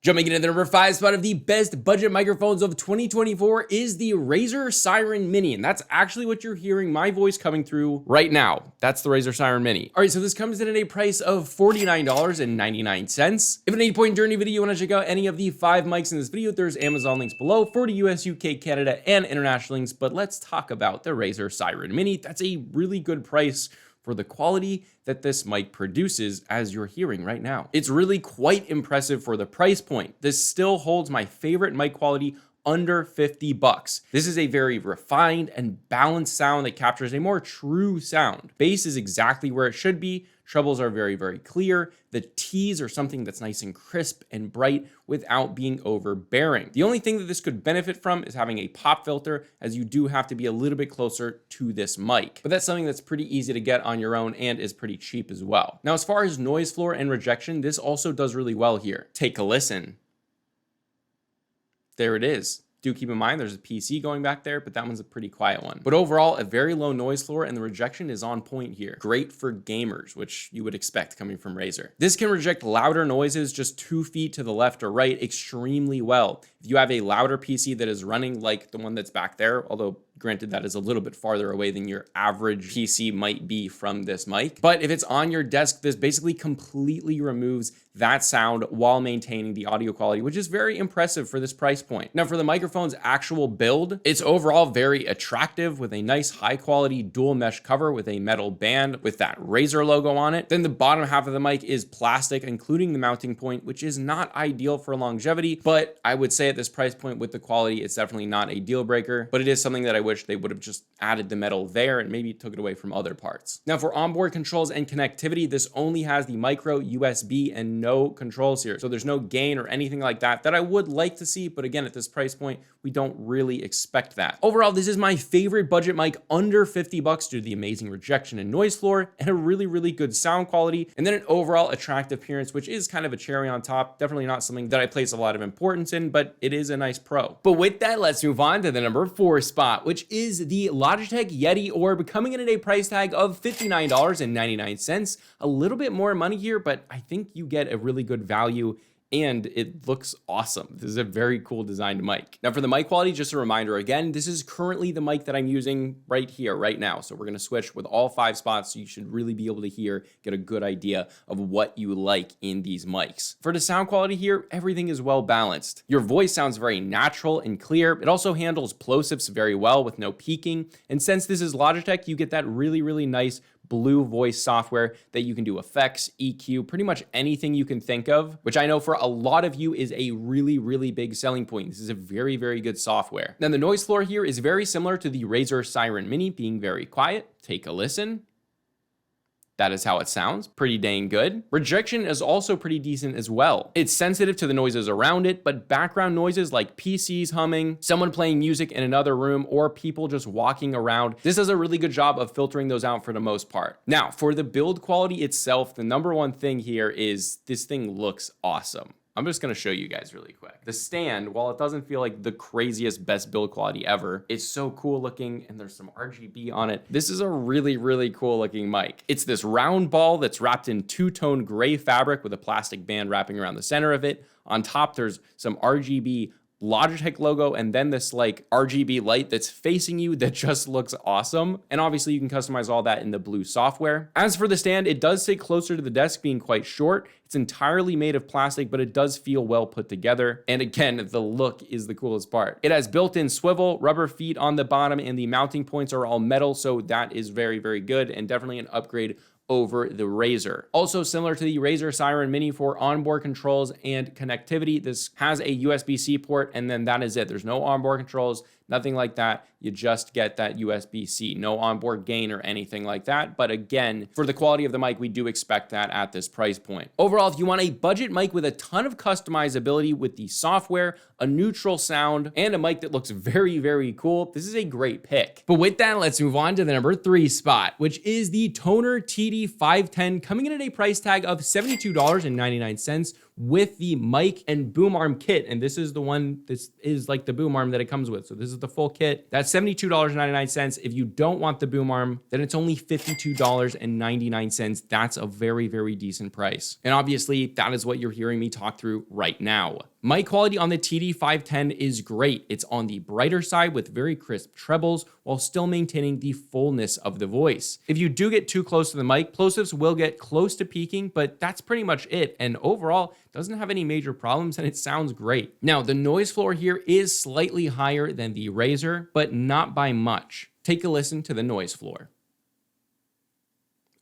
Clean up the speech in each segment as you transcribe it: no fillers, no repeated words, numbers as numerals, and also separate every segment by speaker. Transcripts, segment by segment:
Speaker 1: Jumping into the number 5 spot of the best budget microphones of 2024 is the Razer Seiren Mini, and that's actually what you're hearing my voice coming through right now. That's the Razer Seiren Mini. All right, so this comes in at a price of $49.99. If at any point during the video you want to check out any of the 5 mics in this video, there's Amazon links below for the US, UK, Canada, and international links, but let's talk about the Razer Seiren Mini. That's a really good price for the quality that this mic produces, as you're hearing right now. It's really quite impressive for the price point. This still holds my favorite mic quality under 50 bucks. This is a very refined and balanced sound that captures a more true sound. Bass is exactly where it should be. Trebles are very, very clear. The T's are something that's nice and crisp and bright without being overbearing. The only thing that this could benefit from is having a pop filter, as you do have to be a little bit closer to this mic. But that's something that's pretty easy to get on your own and is pretty cheap as well. Now, as far as noise floor and rejection, this also does really well here. Take a listen. There it is. Do keep in mind there's a PC going back there, but that one's a pretty quiet one. But overall, a very low noise floor, and the rejection is on point here. Great for gamers, which you would expect coming from Razer. This can reject louder noises just 2 feet to the left or right extremely well. If you have a louder PC that is running like the one that's back there, although granted, that is a little bit farther away than your average PC might be from this mic. But if it's on your desk, this basically completely removes that sound while maintaining the audio quality, which is very impressive for this price point. Now, for the microphone's actual build, it's overall very attractive with a nice high quality dual mesh cover with a metal band with that Razer logo on it. Then the bottom half of the mic is plastic, including the mounting point, which is not ideal for longevity, but I would say at this price point with the quality, it's definitely not a deal breaker, but it is something that I wish they would have just added the metal there and maybe took it away from other parts. Now, for onboard controls and connectivity, this only has the micro USB and no controls here. So there's no gain or anything like that I would like to see. But again, at this price point, we don't really expect that. Overall, this is my favorite budget mic under 50 bucks due to the amazing rejection and noise floor and a really, really good sound quality. And then an overall attractive appearance, which is kind of a cherry on top. Definitely not something that I place a lot of importance in, but it is a nice pro. But with that, let's move on to the number 4 spot, which is the Logitech Yeti Orb, coming in at a price tag of $59.99. A little bit more money here, but I think you get a really good value and it looks awesome. This is a very cool designed mic. Now, for the mic quality, just a reminder again, this is currently the mic that I'm using right here, right now. So we're gonna switch with all 5 spots, so you should really be able to get a good idea of what you like in these mics. For the sound quality here, everything is well balanced. Your voice sounds very natural and clear. It also handles plosives very well with no peaking. And since this is Logitech, you get that really, really nice blue voice software that you can do effects, EQ, pretty much anything you can think of, which I know for a lot of you is a really, really big selling point. This is a very, very good software. Now, the noise floor here is very similar to the Razer Seiren Mini, being very quiet. Take a listen. That is how it sounds. Pretty dang good. Rejection is also pretty decent as well. It's sensitive to the noises around it, but background noises like PCs humming, someone playing music in another room, or people just walking around, this does a really good job of filtering those out for the most part. Now, for the build quality itself, the number one thing here is this thing looks awesome. I'm just gonna show you guys really quick. The stand, while it doesn't feel like the craziest best build quality ever, it's so cool looking and there's some RGB on it. This is a really, really cool looking mic. It's this round ball that's wrapped in 2-tone gray fabric with a plastic band wrapping around the center of it. On top, there's some RGB Logitech logo and then this like RGB light that's facing you that just looks awesome. And obviously you can customize all that in the blue software. As for the stand, it does sit closer to the desk, being quite short. It's entirely made of plastic, but it does feel well put together. And again, the look is the coolest part. It has built-in swivel, rubber feet on the bottom, and the mounting points are all metal. So that is very, very good and definitely an upgrade over the Razer. Also similar to the Razer Seiren Mini for onboard controls and connectivity, this has a USB-C port and then that is it. There's no onboard controls, nothing like that. You just get that USB-C, no onboard gain or anything like that. But again, for the quality of the mic, we do expect that at this price point. Overall, if you want a budget mic with a ton of customizability with the software, a neutral sound, and a mic that looks very, very cool, this is a great pick. But with that, let's move on to the number 3 spot, which is the Tonor TD510, coming in at a price tag of $72.99 with the mic and boom arm kit. And this is the one, this is like the boom arm that it comes with. So this is the full kit. That's $72.99. If you don't want the boom arm, then it's only $52.99. That's a very, very decent price. And obviously that is what you're hearing me talk through right now. Mic quality on the TD510 is great. It's on the brighter side with very crisp trebles while still maintaining the fullness of the voice. If you do get too close to the mic, plosives will get close to peaking, but that's pretty much it. And overall, doesn't have any major problems and it sounds great. Now, the noise floor here is slightly higher than the Razer, but not by much. Take a listen to the noise floor.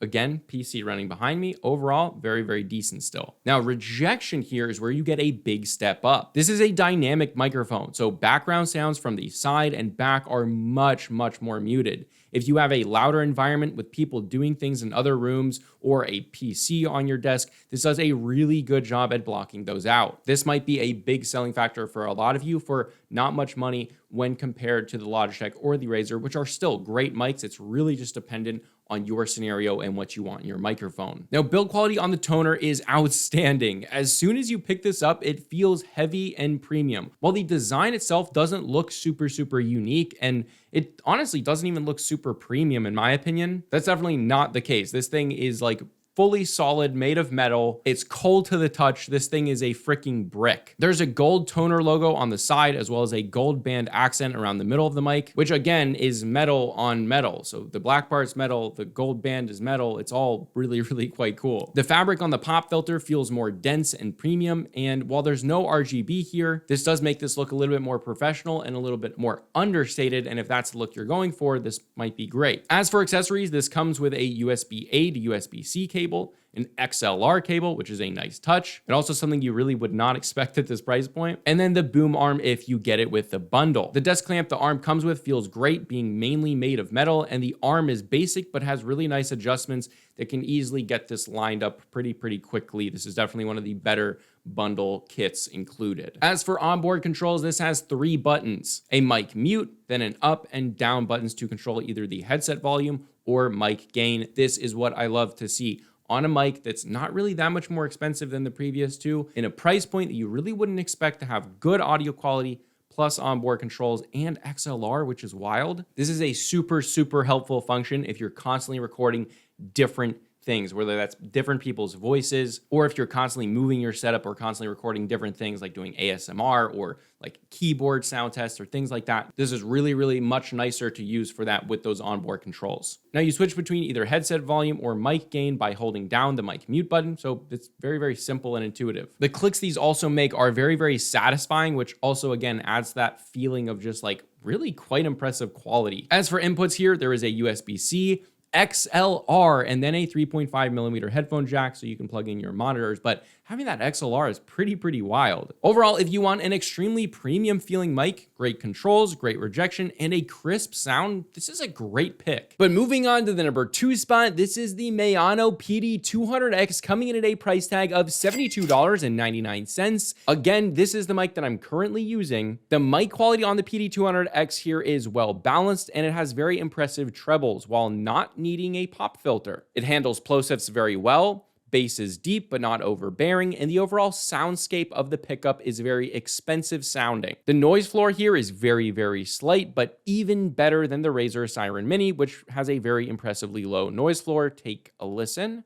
Speaker 1: Again, PC running behind me. Overall, very, very decent still. Now, rejection here is where you get a big step up. This is a dynamic microphone, so background sounds from the side and back are much, much more muted. If you have a louder environment with people doing things in other rooms or a PC on your desk, this does a really good job at blocking those out. This might be a big selling factor for a lot of you for not much money when compared to the Logitech or the Razer, which are still great mics. It's really just dependent on your scenario and what you want in your microphone. Now, build quality on the Tonor is outstanding. As soon as you pick this up, it feels heavy and premium. While the design itself doesn't look super, super unique, and it honestly doesn't even look super premium in my opinion, that's definitely not the case. This thing is like fully solid, made of metal. It's cold to the touch. This thing is a freaking brick. There's a gold Tonor logo on the side, as well as a gold band accent around the middle of the mic, which again is metal on metal. So the black part's metal, the gold band is metal. It's all really, really quite cool. The fabric on the pop filter feels more dense and premium. And while there's no RGB here, this does make this look a little bit more professional and a little bit more understated. And if that's the look you're going for, this might be great. As for accessories, this comes with a USB-A to USB-C cable, an XLR cable, which is a nice touch, and also something you really would not expect at this price point, and then the boom arm if you get it with the bundle. The desk clamp the arm comes with feels great, being mainly made of metal, and the arm is basic but has really nice adjustments that can easily get this lined up pretty quickly. This is definitely one of the better bundle kits included. As for onboard controls, this has 3 buttons: a mic mute, then an up and down buttons to control either the headset volume or mic gain. This is what I love to see on a mic that's not really that much more expensive than the previous two, in a price point that you really wouldn't expect to have good audio quality, plus onboard controls and XLR, which is wild. This is a super helpful function if you're constantly recording different things, whether that's different people's voices, or if you're constantly moving your setup or constantly recording different things like doing ASMR or like keyboard sound tests or things like that. This is really much nicer to use for that with those onboard controls. Now you switch between either headset volume or mic gain by holding down the mic mute button. So it's very simple and intuitive. The clicks these also make are very satisfying, which also again adds that feeling of just like really quite impressive quality. As for inputs here, there is a USB-C, XLR, and then a 3.5mm headphone jack so you can plug in your monitors, but having that XLR is pretty wild. Overall, if you want an extremely premium feeling mic, great controls, great rejection, and a crisp sound, this is a great pick. But moving on to the number 2 spot, this is the Maono PD200X, coming in at a price tag of $72.99. Again, this is the mic that I'm currently using. The mic quality on the PD200X here is well balanced, and it has very impressive trebles while not needing a pop filter. It handles plosives very well. Bass is deep but not overbearing, and the overall soundscape of the pickup is very expensive sounding. The noise floor here is very slight, but even better than the Razer Seiren Mini, which has a very impressively low noise floor. Take a listen.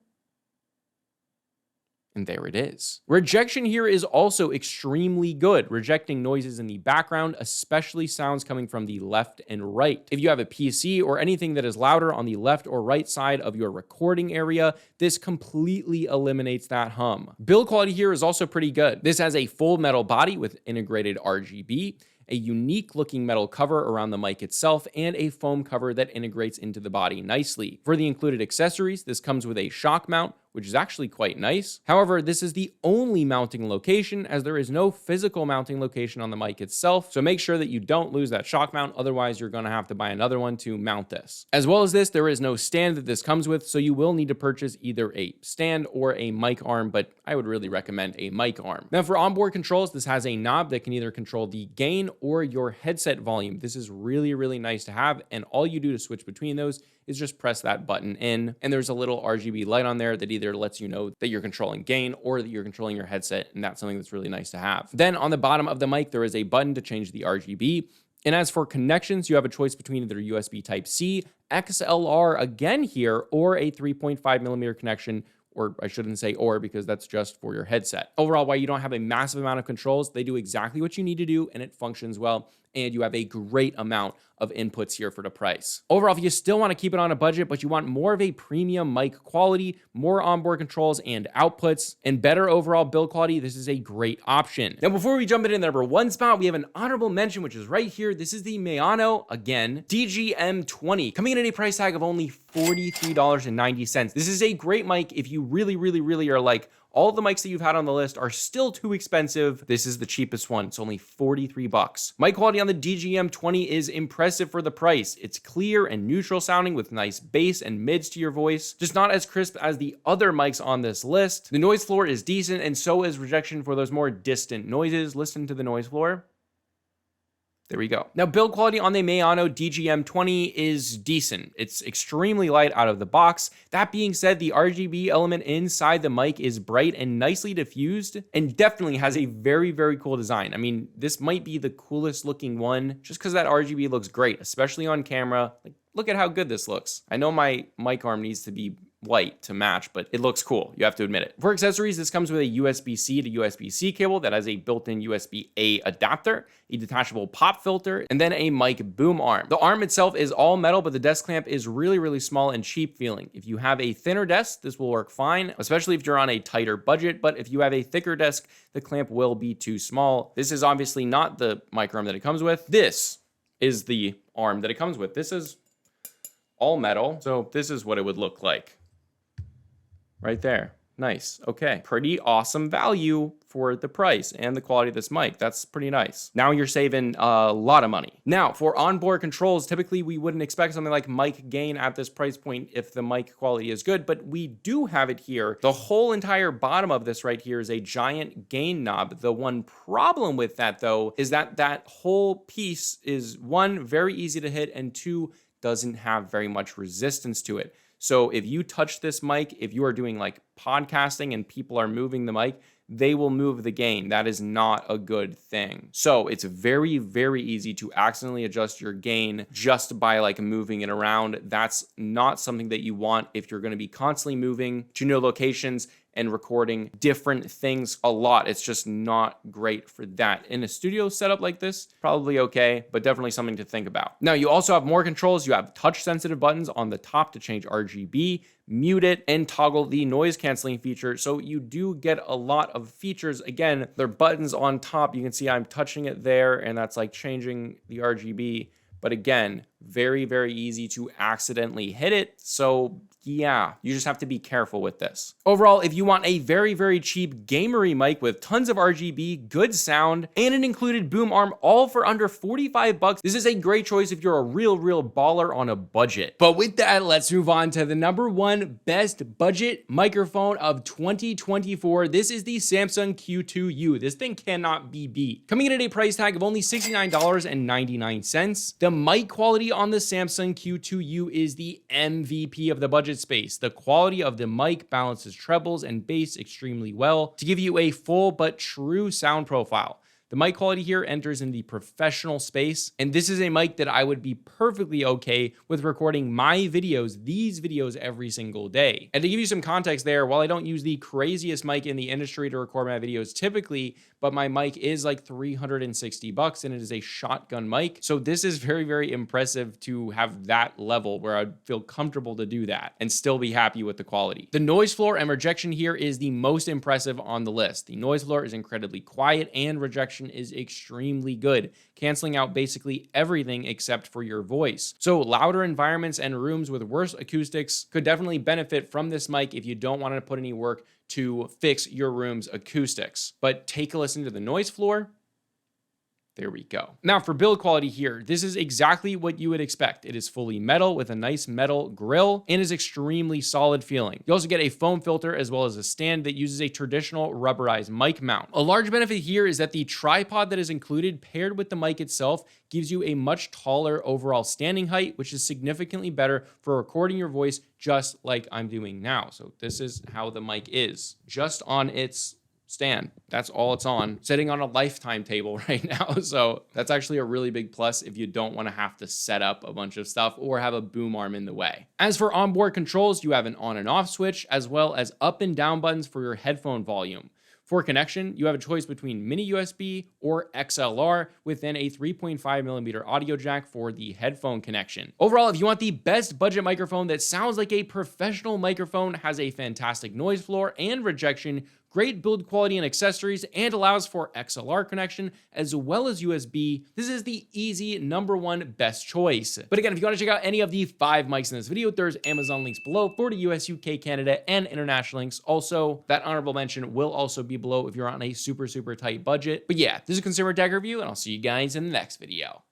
Speaker 1: And there it is. Rejection here is also extremely good, rejecting noises in the background, especially sounds coming from the left and right. If you have a PC or anything that is louder on the left or right side of your recording area, this completely eliminates that hum. Build quality here is also pretty good. This has a full metal body with integrated RGB, a unique looking metal cover around the mic itself, and a foam cover that integrates into the body nicely. For the included accessories, this comes with a shock mount, which is actually quite nice. However, this is the only mounting location, as there is no physical mounting location on the mic itself, so make sure that you don't lose that shock mount, otherwise you're gonna have to buy another one to mount this. As well as this, there is no stand that this comes with, so you will need to purchase either a stand or a mic arm, but I would really recommend a mic arm. Now for onboard controls, this has a knob that can either control the gain or your headset volume. This is really nice to have, and all you do to switch between those is just press that button in, and there's a little RGB light on there that either lets you know that you're controlling gain or that you're controlling your headset, and that's something that's really nice to have. Then on the bottom of the mic, there is a button to change the RGB. And as for connections, you have a choice between either USB Type-C, XLR again here, or a 3.5mm connection, or I shouldn't say or because that's just for your headset. Overall, while you don't have a massive amount of controls, they do exactly what you need to do and it functions well. And you have a great amount of inputs here for the price. Overall, if you still want to keep it on a budget, but you want more of a premium mic quality, more onboard controls and outputs, and better overall build quality, this is a great option. Now, before we jump into the number one spot, we have an honorable mention, which is right here. This is the Maono, again, DGM20, coming in at a price tag of only $43.90. This is a great mic if you really are like, all the mics that you've had on the list are still too expensive. This is the cheapest one. It's only 43 bucks. Mic quality on the DGM20 is impressive for the price. It's clear and neutral sounding with nice bass and mids to your voice, just not as crisp as the other mics on this list. The noise floor is decent and so is rejection for those more distant noises. Listen to the noise floor. There we go. Now, build quality on the Maono DGM20 is decent. It's extremely light out of the box. That being said, the RGB element inside the mic is bright and nicely diffused and definitely has a very cool design. I mean, this might be the coolest looking one just because that RGB looks great, especially on camera. Like, look at how good this looks. I know my mic arm needs to be white to match, but it looks cool. You have to admit it. For accessories, this comes with a USB-C to USB-C cable that has a built-in USB-A adapter, a detachable pop filter, and then a mic boom arm. The arm itself is all metal, but the desk clamp is really small and cheap feeling. If you have a thinner desk, this will work fine, especially if you're on a tighter budget, but if you have a thicker desk, the clamp will be too small. This is obviously not the mic arm that it comes with. This is the arm that it comes with. This is all metal, so this is what it would look like. Right there. Nice. Okay. Pretty awesome value for the price and the quality of this mic. That's pretty nice. Now you're saving a lot of money. Now, for onboard controls, typically we wouldn't expect something like mic gain at this price point if the mic quality is good, but we do have it here. The whole entire bottom of this right here is a giant gain knob. The one problem with that, though, is that that whole piece is, one, very easy to hit, and two, doesn't have very much resistance to it. So if you touch this mic, if you are doing like podcasting and people are moving the mic, they will move the gain. That is not a good thing. So it's very easy to accidentally adjust your gain just by like moving it around. That's not something that you want if you're going to be constantly moving to new locations and recording different things a lot. It's just not great for that. In a studio setup like this, probably okay, but definitely something to think about. Now, you also have more controls. You have touch sensitive buttons on the top to change RGB, mute it, and toggle the noise canceling feature. So you do get a lot of features. Again, they're buttons on top. You can see I'm touching it there, and that's like changing the RGB. But again, very easy to accidentally hit it. So yeah, you just have to be careful with this. Overall, if you want a very cheap gamery mic with tons of RGB, good sound, and an included boom arm, all for under 45 bucks, this is a great choice if you're a real baller on a budget. But with that, let's move on to the number one best budget microphone of 2024. This is the Samson Q2U. This thing cannot be beat. Coming in at a price tag of only $69.99. The mic quality on the Samson Q2U is the MVP of the budget space. The quality of the mic balances trebles and bass extremely well to give you a full but true sound profile. The mic quality here enters in the professional space, and this is a mic that I would be perfectly okay with recording my videos, these videos, every single day. And to give you some context there, while I don't use the craziest mic in the industry to record my videos typically, but my mic is like 360 bucks and it is a shotgun mic. So this is very impressive to have that level where I'd feel comfortable to do that and still be happy with the quality. The noise floor and rejection here is the most impressive on the list. The noise floor is incredibly quiet and rejection is extremely good, canceling out basically everything except for your voice. So louder environments and rooms with worse acoustics could definitely benefit from this mic if you don't want to put any work to fix your room's acoustics. But take a listen to the noise floor. There we go. Now for build quality here, this is exactly what you would expect. It is fully metal with a nice metal grill and is extremely solid feeling. You also get a foam filter as well as a stand that uses a traditional rubberized mic mount. A large benefit here is that the tripod that is included paired with the mic itself gives you a much taller overall standing height, which is significantly better for recording your voice just like I'm doing now. So this is how the mic is, just on its stand. That's all it's on, sitting on a lifetime table right now. So that's actually a really big plus if you don't want to have to set up a bunch of stuff or have a boom arm in the way. As for onboard controls, you have an on and off switch, as well as up and down buttons for your headphone volume. For connection, you have a choice between mini USB or XLR within a 3.5mm audio jack for the headphone connection. Overall, if you want the best budget microphone that sounds like a professional microphone, has a fantastic noise floor and rejection, great build quality and accessories, and allows for XLR connection as well as USB, this is the easy #1 best choice. But again, if you want to check out any of the 5 mics in this video, there's Amazon links below for the US, UK, Canada, and international links. Also, that honorable mention will also be below if you're on a super tight budget. But yeah, this is a consumer tech review, and I'll see you guys in the next video.